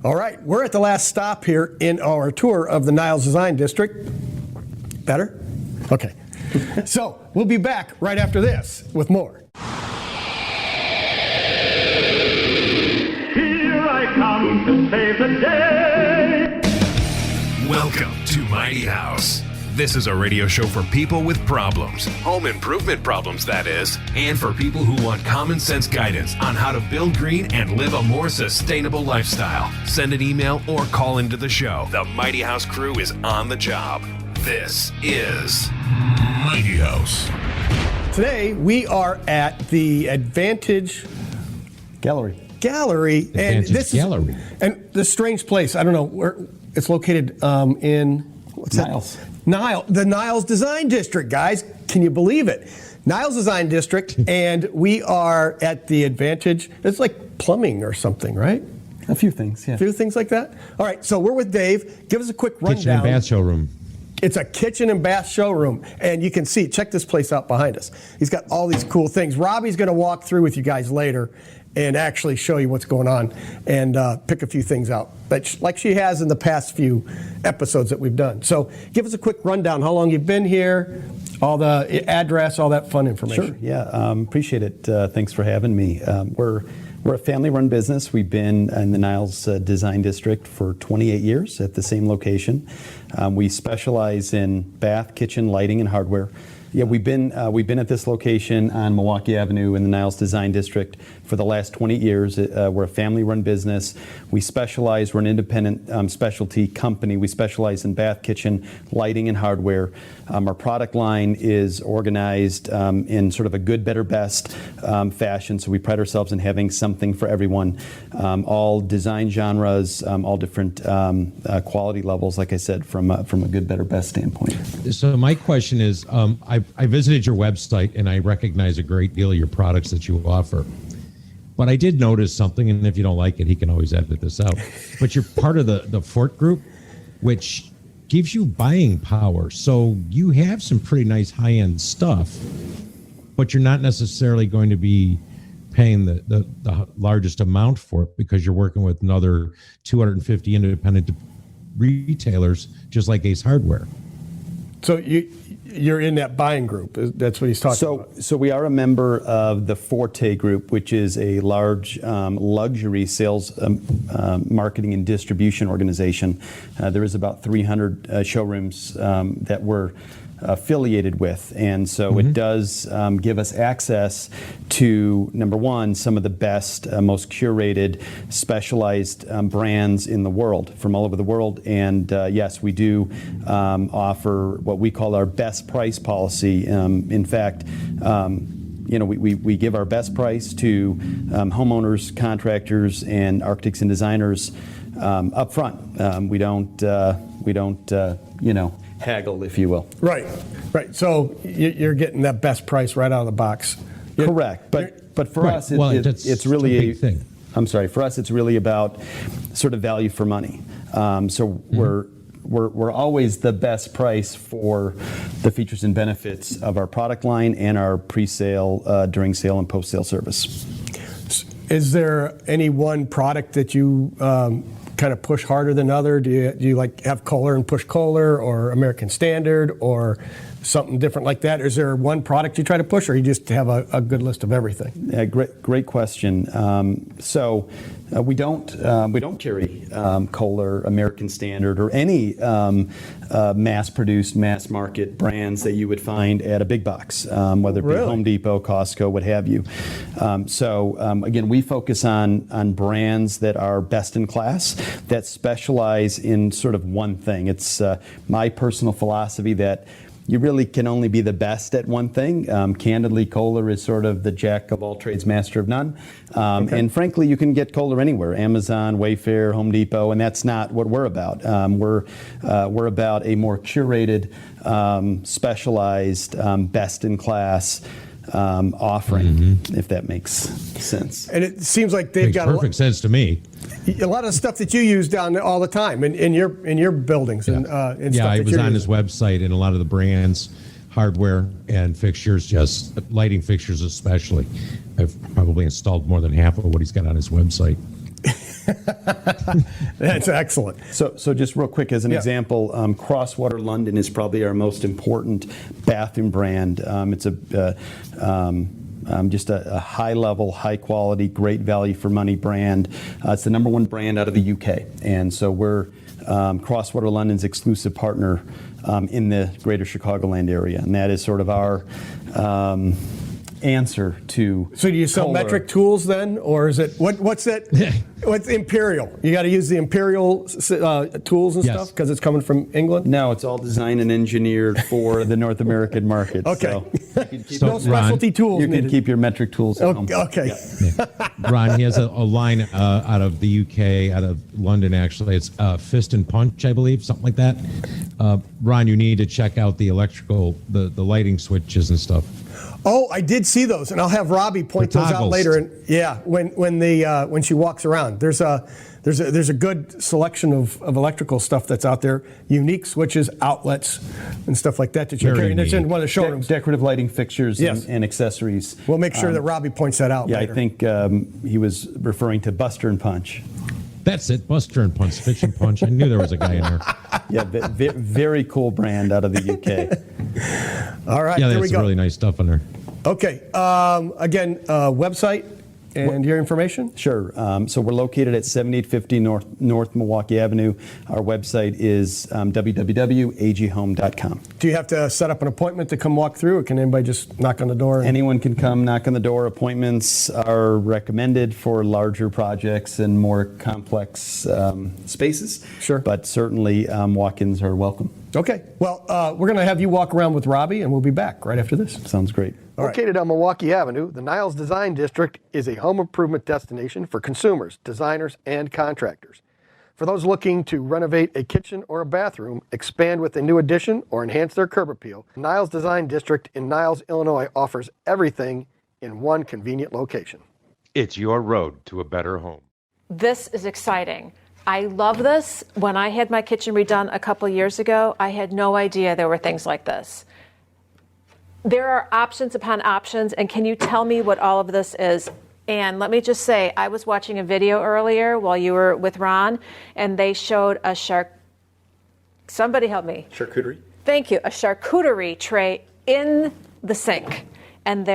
All right, we're at the last stop here in our tour of the Niles Design District. Better? Okay. So we'll be back right after this with more. Here I come to save the day. Welcome to Mighty House. This is a radio show for people with problems, home improvement problems, that is, and for people who want common sense guidance on how to build green and live a more sustainable lifestyle. Send an email or call into the show. The Mighty House crew is on the job. This is Mighty House. Today we are at the Advantage Gallery. And this Gallery. And this strange place. I don't know where it's located. In what's Niles. The Niles Design District, guys. Can you believe it? Niles Design District, and we are at the Advantage. It's like plumbing or something, right? A few things, yeah. A few things like that. All right, so we're with Dave. Give us a quick rundown. Kitchen and bath showroom. It's a kitchen and bath showroom, and you can see, check this place out behind us. He's got all these cool things. Robbie's going to walk through with you guys later and actually show you what's going on and pick a few things out, like she has in the past few episodes that we've done. So give us a quick rundown, how long you've been here, all the address, all that fun information. Sure, yeah, appreciate it. Thanks for having me. We're a family-run business. We've been in the Niles Design District for 28 years at the same location. We specialize in bath, kitchen, lighting, and hardware. Yeah, we've been at this location on Milwaukee Avenue in the Niles Design District for the last 20 years. We're a family-run business. We're an independent specialty company. We specialize in bath, kitchen, lighting, and hardware. Our product line is organized in sort of a good, better, best fashion. So we pride ourselves in having something for everyone, all design genres, all different quality levels. Like I said, from a good, better, best standpoint. So my question is, I visited your website and I recognize a great deal of your products that you offer. But I did notice something, and if you don't like it, he can always edit this out. But you're part of the Fort Group, which gives you buying power. So you have some pretty nice high-end stuff, but you're not necessarily going to be paying the largest amount for it because you're working with another 250 independent retailers, just like Ace Hardware. So you're in that buying group. That's what he's talking about. So we are a member of the Forte Group, which is a large luxury sales, marketing, and distribution organization. There is about 300 showrooms that we're affiliated with, and so it does give us access to, number one, some of the best, most curated, specialized brands in the world, from all over the world. And yes, we do offer what we call our best price policy. In fact, we give our best price to homeowners, contractors, and architects and designers up front. We don't haggle, if you will. Right. So you're getting that best price right out of the box. Correct. But for us, it's really a big thing. I'm sorry. For us, it's really about sort of value for money. So we're always the best price for the features and benefits of our product line and our pre-sale, during sale, and post-sale service. Is there any one product that you kind of push harder than other? Do you like have Kohler and push Kohler, or American Standard, or something different like that? Is there one product you try to push, or you just have a good list of everything? Yeah, great question. So we don't carry Kohler, American Standard, or any mass-produced, mass-market brands that you would find at a big box, whether it be Home Depot, Costco, what have you. Again, we focus on brands that are best in class, that specialize in sort of one thing. It's my personal philosophy that you really can only be the best at one thing. Candidly, Kohler is sort of the jack of all trades, master of none. And frankly, you can get Kohler anywhere: Amazon, Wayfair, Home Depot, and that's not what we're about. We're about a more curated, specialized, best in class offering, if that makes sense. And it seems like they've got perfect sense to me. A lot of stuff that you use down there all the time in your buildings and stuff. Yeah, I was on his website, and a lot of the brands, hardware and fixtures, just lighting fixtures especially. I've probably installed more than half of what he's got on his website. That's excellent. So just real quick, as an Yeah. example, Crosswater London is probably our most important bathroom brand. It's just a high-level, high-quality, great value for money brand. It's the number one brand out of the UK, and so we're Crosswater London's exclusive partner in the Greater Chicagoland area, and that is sort of our answer to. So do you sell Kohler. metric tools then, or is it what's that? What's Imperial? You got to use the Imperial tools and Yes. stuff because it's coming from England. No, it's all designed and engineered for the North American market. Okay. So you can keep, So, No Ron, specialty tools you can needed. keep your metric tools at home. Okay. Ron, he has a line out of the UK, out of London, actually. It's Fist and Punch, I believe, something like that. Ron, you need to check out the electrical, the lighting switches and stuff. Oh, I did see those, and I'll have Robbie point The those out toggles. later. And yeah, when she walks around, there's a good selection of electrical stuff that's out there, unique switches, outlets, and stuff like that that you Very carry. And it's in neat. one of the showrooms. Decorative lighting fixtures Yes. and accessories. We'll make sure that Robbie points that out Yeah, later. I think he was referring to Buster and Punch. That's it, Buster and Punch, Fish and Punch. I knew there was a guy in there. Yeah, very cool brand out of the UK. All right, Yeah, there we that's go. really nice stuff in there. Okay, again, website and your information. Sure. So we're located at 7850 North Milwaukee Avenue. Our website is www.aghome.com. Do you have to set up an appointment to come walk through, or can anybody just knock on the door? Anyone can come knock on the door. Appointments are recommended for larger projects and more complex spaces. Sure. But certainly walk-ins are welcome. Okay, well, we're going to have you walk around with Robbie, and we'll be back right after this. Sounds great. Located on Milwaukee Avenue, the Niles Design District is a home improvement destination for consumers, designers, and contractors. For those looking to renovate a kitchen or a bathroom, expand with a new addition, or enhance their curb appeal, Niles Design District in Niles, Illinois offers everything in one convenient location. It's your road to a better home. This is exciting. I love this. When I had my kitchen redone a couple years ago, I had no idea there were things like this. There are options upon options, and can you tell me what all of this is? And let me just say, I was watching a video earlier while you were with Ron, and they showed a somebody help me. Charcuterie? Thank you. A charcuterie tray in the sink. And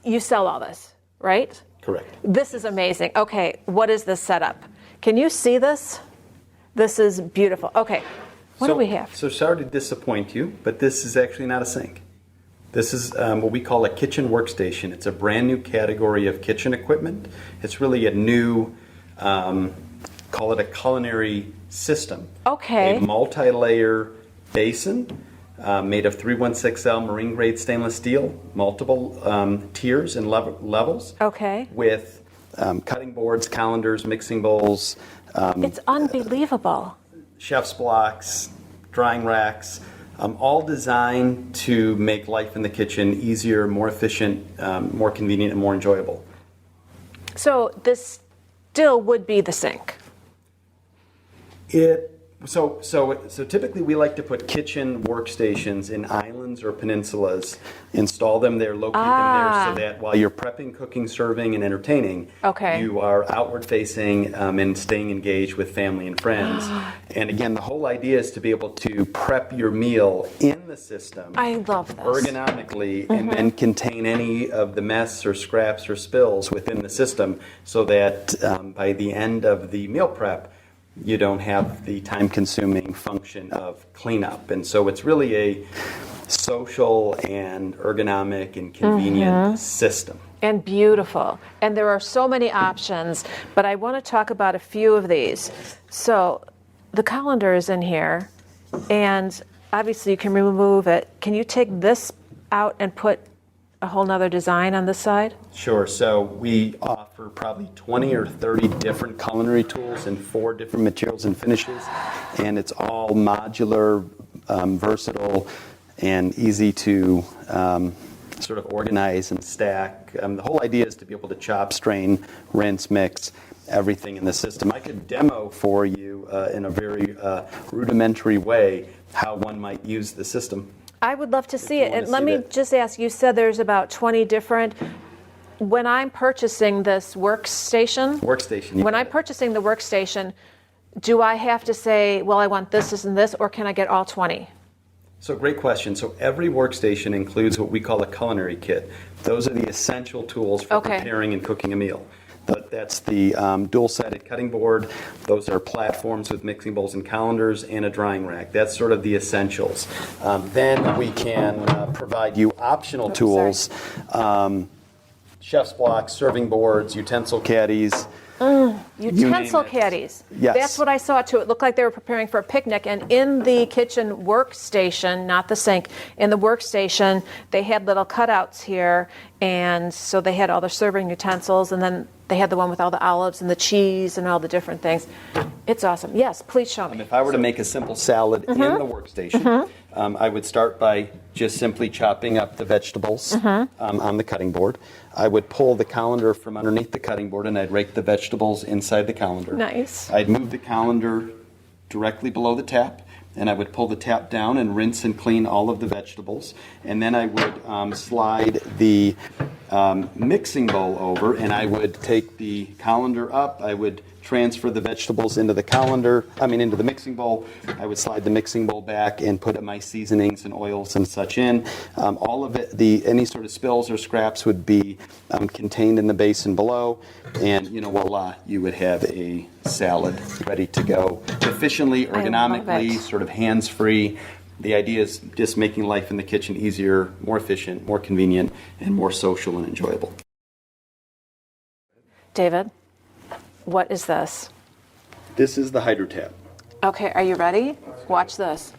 you sell all this, right? Correct. This is amazing. Okay, what is this setup? Can you see this? This is beautiful. Okay, what do we have? So sorry to disappoint you, but this is actually not a sink. This is what we call a kitchen workstation. It's a brand new category of kitchen equipment. It's really a new, call it a culinary system. Okay. A multi-layer basin made of 316L marine grade stainless steel, multiple tiers and levels. Okay. With cutting boards, calendars, mixing bowls, It's unbelievable. chef's blocks, drying racks, all designed to make life in the kitchen easier, more efficient, more convenient, and more enjoyable. So this still would be the sink. So typically we like to put kitchen workstations in islands or peninsulas, install them there, locate them there, so that while you're prepping, cooking, serving, and entertaining, Okay. you are outward facing and staying engaged with family and friends. And again, the whole idea is to be able to prep your meal in the system. I love this. Ergonomically, and then contain any of the mess or scraps or spills within the system, so that by the end of the meal prep, you don't have the time-consuming function of cleanup. And so it's really a social and ergonomic and convenient system. And beautiful. And there are so many options, but I want to talk about a few of these. So the colander is in here, and obviously you can remove it. Can you take this out and put a whole nother design on this side? Sure. So we offer probably 20 or 30 different culinary tools in 4 different materials and finishes, and it's all modular, versatile, and easy to sort of organize and stack. The whole idea is to be able to chop, strain, rinse, mix everything in the system. I could demo for you in a very rudimentary way how one might use the system. I would love to see you it. wanna And let see me that. just ask, you said there's about 20 different. when I'm purchasing this workstation, when I'm purchasing the workstation, do I have to say, well, I want this, and this, or can I get all 20? So great question. So every workstation includes what we call a culinary kit. Those are the essential tools for preparing and cooking a meal. That's the dual-sided cutting board. Those are platforms with mixing bowls and colanders and a drying rack. That's sort of the essentials. Then we can provide you optional tools, chef's blocks, serving boards, utensil caddies. Utensil caddies. Yes. That's what I saw too. It looked like they were preparing for a picnic, and in the kitchen workstation, not the sink, in the workstation, they had little cutouts here, and so they had all the serving utensils, and then they had the one with all the olives and the cheese and all the different things. It's awesome. Yes, please show me. If I were to make a simple salad in the workstation, I would start by just simply chopping up the vegetables on the cutting board. I would pull the colander from underneath the cutting board and I'd rake the vegetables inside the colander. Nice. I'd move the colander directly below the tap, and I would pull the tap down and rinse and clean all of the vegetables. And then I would slide the mixing bowl over, and I would take the colander up. I would transfer the vegetables into the mixing bowl. I would slide the mixing bowl back and put my seasonings and oils and such in. All of it, any sort of spills or scraps would be contained in the basin below, and voila, you would have a salad ready to go efficiently, ergonomically, sort of hands-free. The idea is just making life in the kitchen easier, more efficient, more convenient, and more social and enjoyable. David, what is this? This is the Hydro Tap. Okay, are you ready? Watch this.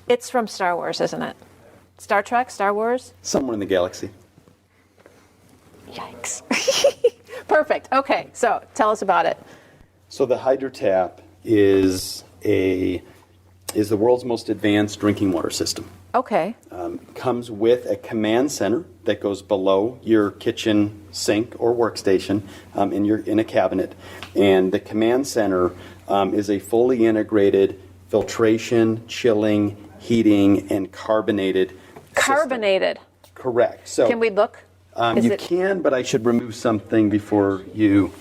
It's from Star Wars, isn't it? Star Trek, Star Wars? Somewhere in the galaxy. Yikes. Perfect. Okay, so tell us about it. So the Hydro Tap is the world's most advanced drinking water system. Okay. Comes with a command center that goes below your kitchen sink or workstation in a cabinet. And the command center is a fully integrated filtration, chilling, heating, and carbonated Carbonated. system. Correct. So can we look? You can, but I should remove something before you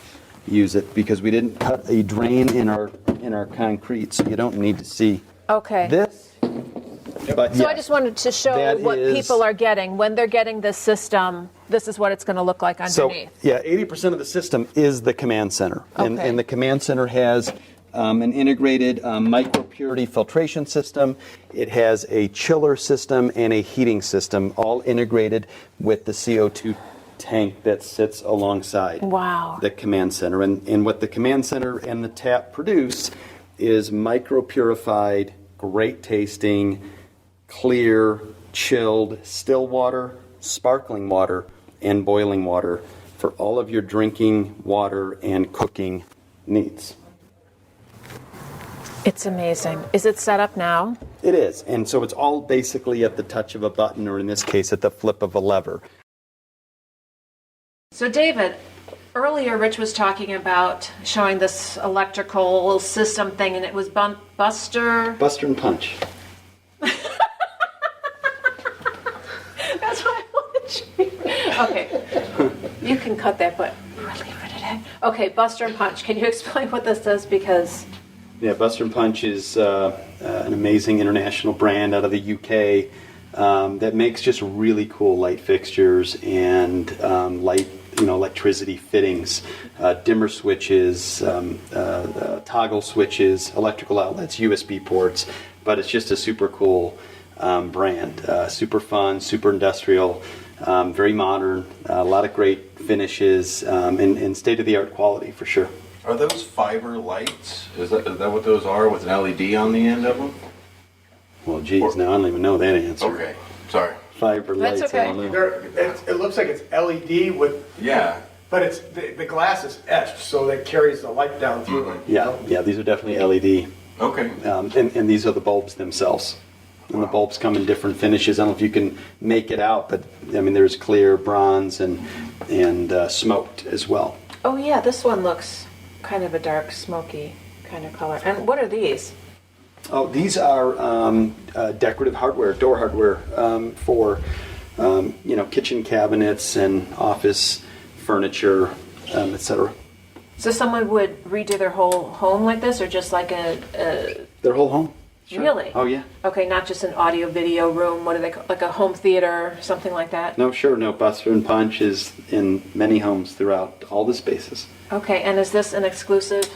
use it, because we didn't cut a drain in our concrete, so you don't need to see this. But so I just wanted to show what people are getting. When they're getting this system, this is what it's going to look like underneath. So, 80% of the system is the command center. And the command center has an integrated micro-purity filtration system. It has a chiller system and a heating system, all integrated with the CO2 tank that sits alongside the command center. And what the command center and the tap produce is micro-purified, great tasting, clear, chilled, still water, sparkling water, and boiling water for all of your drinking water and cooking needs. It's amazing. Is it set up now? It is. And so it's all basically at the touch of a button, or in this case, at the flip of a lever. So David, earlier Rich was talking about showing this electrical system thing, and it was Buster and Punch. That's what I wanted to show you. Okay, you can cut that, but we're leaving it today. Okay, Buster and Punch. Can you explain what this does? Because Buster and Punch is an amazing international brand out of the UK that makes just really cool light fixtures and light, electricity fittings, dimmer switches, toggle switches, electrical outlets, USB ports. But it's just a super cool brand, super fun, super industrial, very modern, a lot of great finishes, and state-of-the-art quality for sure. Are those fiber lights? Is that what those are, with an LED on the end of them? Well, geez, now I don't even know that answer. Okay, sorry. Fiber lights. okay. I don't know. It looks like it's LED with, but it's the glass is etched, so that carries the light down through it. Yeah, these are definitely LED. Okay. And these are the bulbs themselves. And the bulbs come in different finishes. I don't know if you can make it out, but there's clear, bronze, and smoked as well. oh yeah, this one looks kind of a dark, smoky kind of color. And what are these? Oh, these are decorative hardware, door hardware for kitchen cabinets and office furniture, etc. So someone would redo their whole home like this, or just like Their whole home. Sure. Really? Oh, yeah. Okay, not just an audio video room. What do they call, like a home theater, something like that? No, sure. No, Buster and Punch is in many homes throughout all the spaces. Okay, and is this an exclusive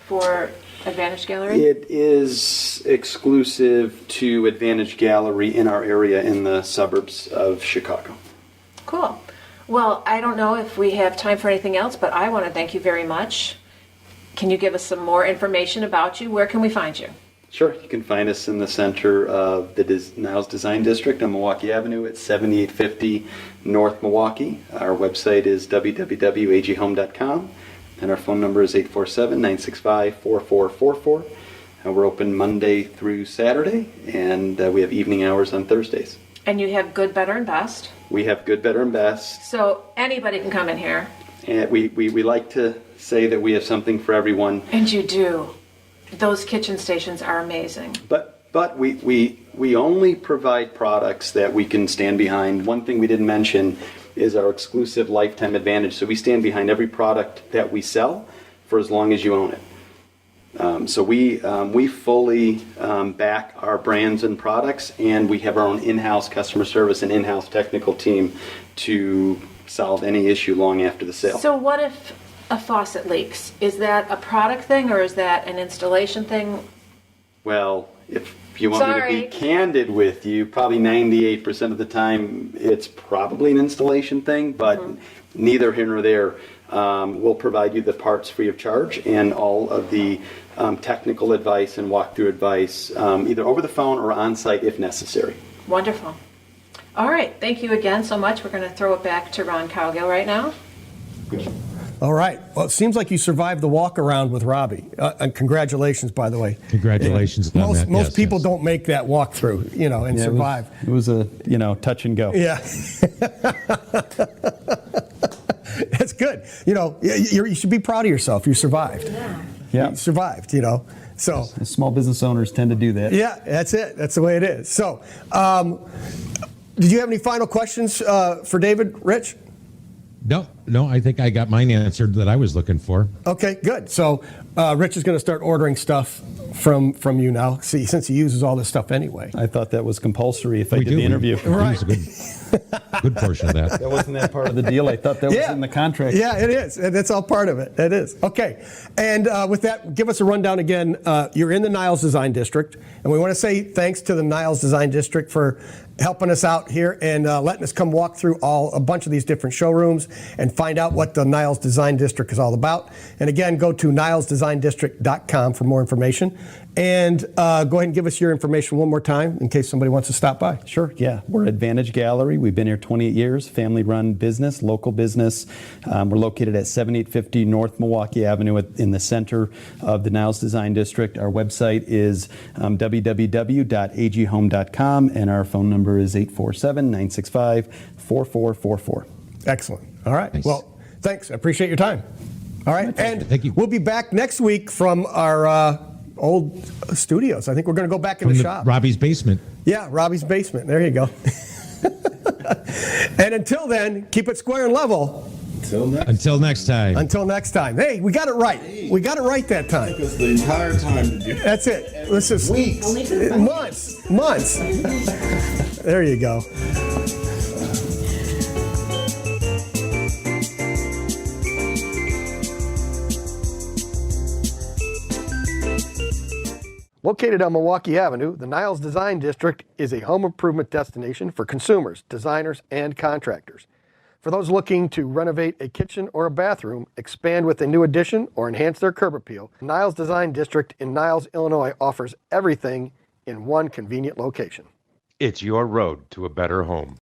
for Advantage Gallery? It is exclusive to Advantage Gallery in our area in the suburbs of Chicago. Cool. Well, I don't know if we have time for anything else, but I want to thank you very much. Can you give us some more information about you? Where can we find you? Sure. You can find us in the center of the Niles Design District on Milwaukee Avenue at 7850 North Milwaukee. Our website is www.aghome.com, and our phone number is 847-965-4444. We're open Monday through Saturday, and we have evening hours on Thursdays. And you have good, better, and best. We have good, better, and best. So anybody can come in here. And we like to say that we have something for everyone. And you do. Those kitchen stations are amazing. But we only provide products that we can stand behind. One thing we didn't mention is our exclusive lifetime advantage. So we stand behind every product that we sell for as long as you own it. So we fully back our brands and products, and we have our own in-house customer service and in-house technical team to solve any issue long after the sale. So what if a faucet leaks? Is that a product thing, or is that an installation thing? Well, if you want me to be candid with you, probably 98% of the time it's probably an installation thing, but neither here nor there. We'll provide you the parts free of charge and all of the technical advice and walkthrough advice, either over the phone or on site if necessary. Wonderful. All right. Thank you again so much. We're going to throw it back to Ron Cowgill right now. All right. Well, it seems like you survived the walk around with Robbie. And congratulations, by the way. Congratulations on that. Most people don't make that walk through, and survive. It was a touch and go. Yeah. That's good. You should be proud of yourself. You survived. Yeah. You survived, So small business owners tend to do that. Yeah, that's it. That's the way it is. So, did you have any final questions for David, Rich? No, I think I got mine answered that I was looking for. Okay, good. So Rich is going to start ordering stuff from you now, since he uses all this stuff anyway. I thought that was compulsory if I did the interview. Right. Good portion of that. That wasn't that part of the deal. I thought that was in the contract. Yeah, it is. That's all part of it. It is. Okay. And with that, give us a rundown again. You're in the Niles Design District, and we want to say thanks to the Niles Design District for helping us out here and letting us come walk through a bunch of these different showrooms and find out what the Niles Design District is all about. And again, go to nilesdesigndistrict.com for more information. And go ahead and give us your information one more time in case somebody wants to stop by. Sure, yeah. We're Advantage Gallery. We've been here 28 years, family-run business, local business. We're located at 7850 North Milwaukee Avenue in the center of the Niles Design District. Our website is www.aghome.com, and our phone number is 847-965-4444. Excellent. All right. Nice. Well, thanks. I appreciate your time. All right. And Thank you. We'll be back next week from our old studios. I think we're going to go back in the shop. Robbie's basement. Yeah, Robbie's basement. There you go. And until then, keep it square and level. Until next time. Until next time. Hey, we got it right. We got it right that time. It took us the entire time to do it. That's it. This is Weeks. Months. There you go. Located on Milwaukee Avenue, the Niles Design District is a home improvement destination for consumers, designers, and contractors. For those looking to renovate a kitchen or a bathroom, expand with a new addition, or enhance their curb appeal, Niles Design District in Niles, Illinois offers everything in one convenient location. It's your road to a better home.